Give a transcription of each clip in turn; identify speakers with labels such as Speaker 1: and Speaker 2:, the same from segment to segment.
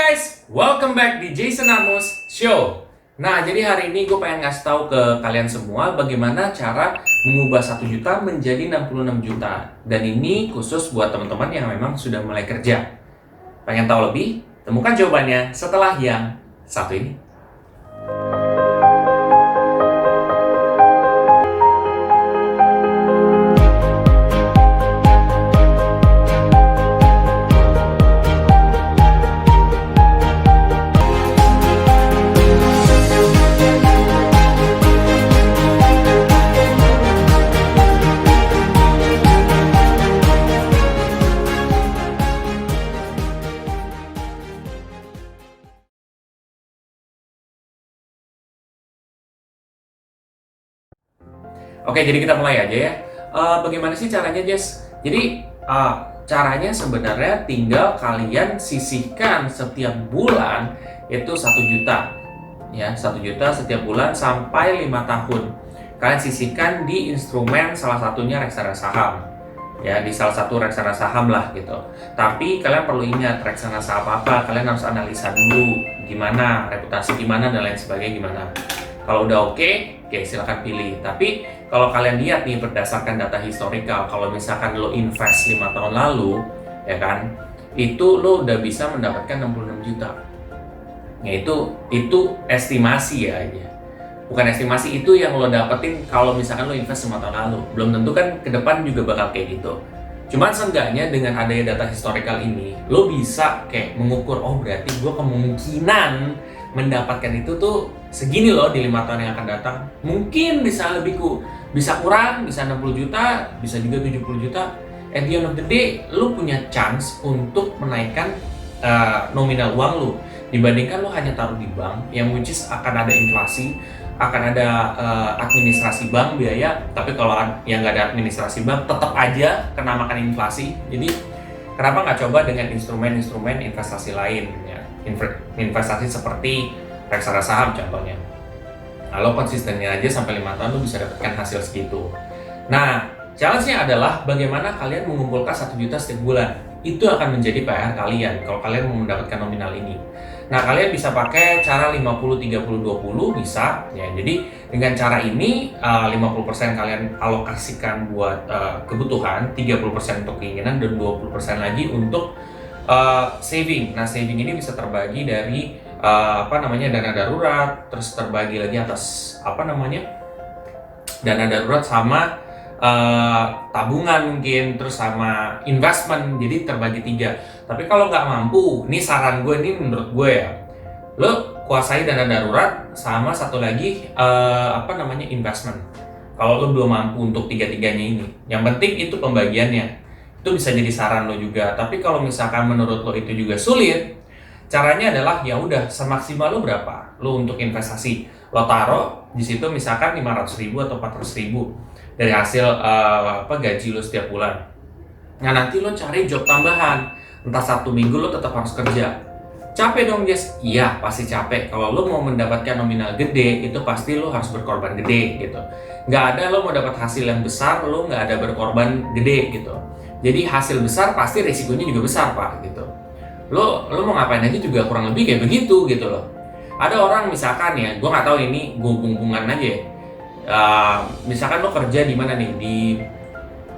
Speaker 1: guys, welcome back di Jason Amos Show. Nah, jadi hari ini gue pengen ngasih tahu ke kalian semua bagaimana cara mengubah 1 juta menjadi 66 juta. Dan ini khusus buat teman-teman yang memang sudah mulai kerja. Pengen tahu lebih? Temukan jawabannya setelah yang satu ini. Oke, jadi kita mulai aja ya. Bagaimana sih caranya, Jess? Jadi, caranya sebenarnya tinggal kalian sisihkan setiap bulan itu 1 juta. Ya, 1 juta setiap bulan sampai 5 tahun. Kalian sisihkan di instrumen salah satunya reksadana saham. Ya, di salah satu reksadana saham lah gitu. Tapi kalian perlu ingat, reksadana saham apa, kalian harus analisa dulu gimana, reputasi gimana, dan lain sebagainya gimana. Kalau udah oke, silahkan pilih. Tapi kalau kalian lihat nih berdasarkan data historical, kalau misalkan lo invest 5 tahun lalu, ya kan, itu lo udah bisa mendapatkan 66 juta. Ya itu estimasi ya aja. Bukan estimasi, itu yang lo dapetin kalau misalkan lo invest 5 tahun lalu. Belum tentu kan ke depan juga bakal kayak gitu. Cuman seenggaknya dengan adanya data historical ini, lo bisa kayak mengukur, oh berarti gue kemungkinan mendapatkan itu tuh segini loh di 5 tahun yang akan datang. Mungkin bisa bisa kurang, bisa 60 juta, bisa juga 70 juta. At the end of the day, lu punya chance untuk menaikkan nominal uang lu dibandingkan lu hanya taruh di bank yang which is akan ada inflasi, akan ada administrasi bank biaya. Tapi kalau yang nggak ada administrasi bank, tetap aja kena makan inflasi. Jadi kenapa nggak coba dengan instrumen-instrumen investasi lain ya? Investasi seperti reksadana saham contohnya. Kalau konsistennya aja sampai 5 tahun lu bisa dapatkan hasil segitu. Nah, challenge-nya adalah bagaimana kalian mengumpulkan 1 juta setiap bulan. Itu akan menjadi PR kalian kalau kalian mau mendapatkan nominal ini. Nah, kalian bisa pakai cara 50-30-20 bisa ya. Jadi dengan cara ini 50% kalian alokasikan buat kebutuhan, 30% untuk keinginan, dan 20% lagi untuk saving. Nah, saving ini bisa terbagi dari dana darurat, terus terbagi lagi atas dana darurat sama tabungan mungkin, terus sama investment. Jadi terbagi 3. Tapi kalau nggak mampu, ini saran gue, ini menurut gue ya, lo kuasai dana darurat sama satu lagi investment. Kalau lo belum mampu untuk 3-tiganya ini, yang penting itu pembagiannya. Itu bisa jadi saran lo juga. Tapi kalau misalkan menurut lo itu juga sulit, caranya adalah ya udah semaksimal lo berapa lo untuk investasi, lo taruh di situ misalkan 500.000 atau 400.000 dari hasil gaji lo setiap bulan. Nah, nanti lo cari job tambahan, entah 1 minggu lo tetap harus kerja. Capek dong, Jess? Iya, pasti capek. Kalau lo mau mendapatkan nominal gede, itu pasti lo harus berkorban gede gitu. Nggak ada lo mau dapat hasil yang besar, lo nggak ada berkorban gede gitu. Jadi hasil besar pasti risikonya juga besar, Pak, gitu. Lo mau ngapain aja juga kurang lebih kayak begitu gitu loh. Ada orang misalkan ya, gue nggak tahu ini gue hubungan aja ya. Misalkan lo kerja di mana nih,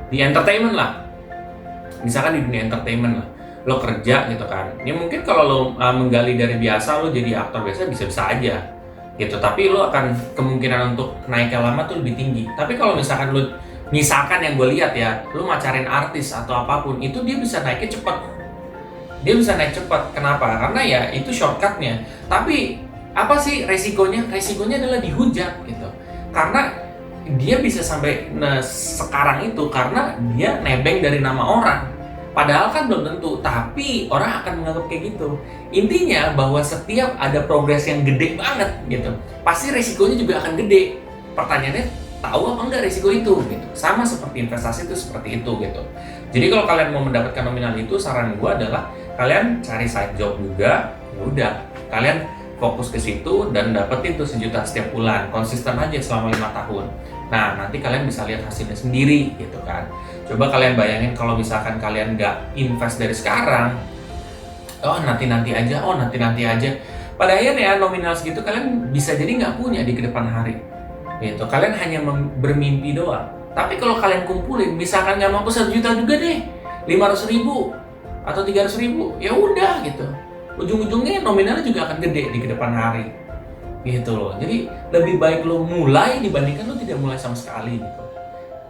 Speaker 1: di entertainment lah. Misalkan di dunia entertainment lah, lo kerja gitu kan. Ya mungkin kalau lo menggali dari biasa, lo jadi aktor biasa bisa-bisa aja gitu. Tapi lo akan kemungkinan untuk naiknya lama tuh lebih tinggi. Tapi kalau misalkan yang gue lihat ya, lo macarin artis atau apapun, itu dia bisa naiknya cepat. Dia bisa naik cepat. Kenapa? Karena ya itu shortcutnya. Tapi apa sih resikonya? Resikonya adalah dihujat gitu. Karena dia bisa sampai sekarang itu karena dia nebeng dari nama orang. Padahal kan belum tentu, tapi orang akan menganggap kayak gitu. Intinya bahwa setiap ada progres yang gede banget gitu, pasti resikonya juga akan gede. Pertanyaannya, tahu apa enggak risiko itu gitu. Sama seperti investasi itu seperti itu gitu. Jadi kalau kalian mau mendapatkan nominal itu, saran gue adalah kalian cari side job juga. Ya udah, kalian fokus ke situ dan dapetin tuh 1 juta setiap bulan, konsisten aja selama 5 tahun. Nah, nanti kalian bisa lihat hasilnya sendiri gitu kan. Coba kalian bayangin kalau misalkan kalian nggak invest dari sekarang, oh nanti-nanti aja, oh nanti-nanti aja. Pada akhirnya nominal segitu kalian bisa jadi nggak punya di kedepan hari. Gitu. Kalian hanya bermimpi doang. Tapi kalau kalian kumpulin, misalkan nggak mampu 1 juta juga deh, 500.000 atau 300.000, ya udah gitu. Ujung-ujungnya nominalnya juga akan gede di kedepan hari. Gitu loh. Jadi lebih baik lo mulai dibandingkan lo tidak mulai sama sekali gitu.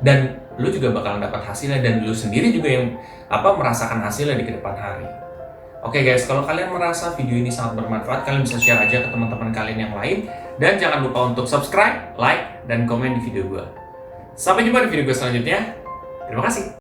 Speaker 1: Dan lo juga bakalan dapat hasilnya dan lo sendiri juga yang merasakan hasilnya di kedepan hari. Oke guys, kalau kalian merasa video ini sangat bermanfaat, kalian bisa share aja ke teman-teman kalian yang lain. Dan jangan lupa untuk subscribe, like, dan komen di video gue. Sampai jumpa di video gue selanjutnya. Terima kasih.